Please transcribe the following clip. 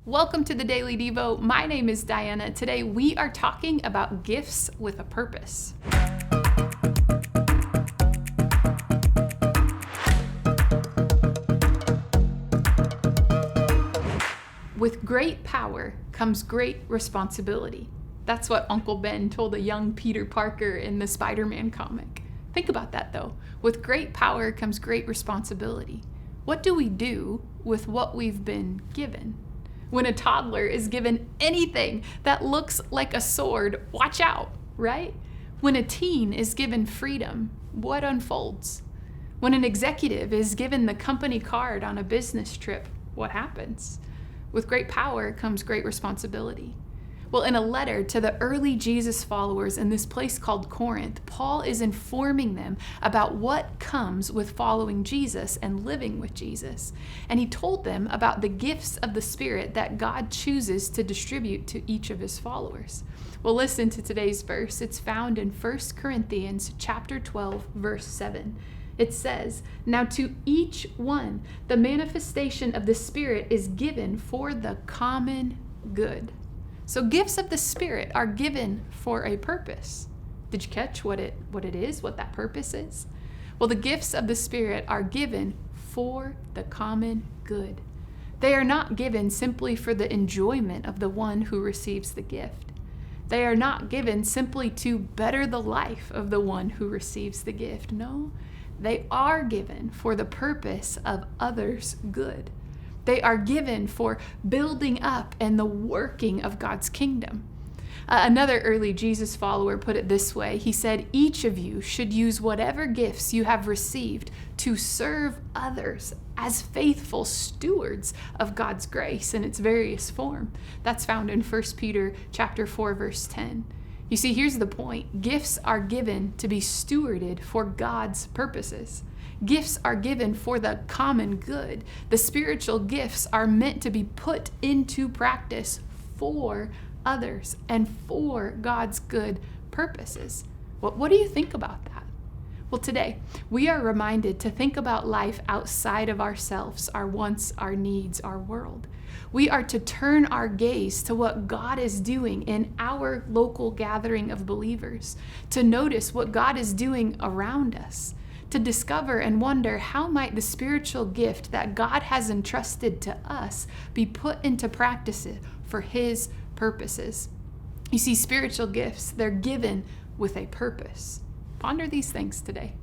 Welcome to the Daily Devo. My name is Diana. Today we are talking about gifts with a purpose. With great power comes great responsibility. That's what Uncle Ben told a young Peter Parker in the Spiderman comic. Think about that though. With great power comes great responsibility. What do we do with what we've been given? When a toddler is given anything that looks like a sword, watch out, right? When a teen is given freedom, what unfolds? When an executive is given the company card on a business trip, what happens? With great power comes great responsibility. Well, in a letter to the early Jesus followers in this place called Corinth, Paul is informing them about what comes with following Jesus and living with Jesus. And he told them about the gifts of the Spirit that God chooses to distribute to each of his followers. Well, listen to today's verse. It's found in 1 Corinthians chapter 12, verse 7. It says, "Now to each one, the manifestation of the Spirit is given for the common good." So gifts of the Spirit are given for a purpose. Did you catch what it is, what that purpose is? Well, the gifts of the Spirit are given for the common good. They are not given simply for the enjoyment of the one who receives the gift. They are not given simply to better the life of the one who receives the gift. No, they are given for the purpose of others' good. They are given for building up and the working of God's kingdom. Another early Jesus follower put it this way. He said, "Each of you should use whatever gifts you have received to serve others as faithful stewards of God's grace in its various form." That's found in 1 Peter chapter 4, verse 10. You see, here's the point. Gifts are given to be stewarded for God's purposes. Gifts are given for the common good. The spiritual gifts are meant to be put into practice for others and for God's good purposes. What do you think about that? Well, today we are reminded to think about life outside of ourselves, our wants, our needs, our world. We are to turn our gaze to what God is doing in our local gathering of believers, to notice what God is doing around us, to discover and wonder how might the spiritual gift that God has entrusted to us be put into practice for His purposes. You see, spiritual gifts, they're given with a purpose. Ponder these things today.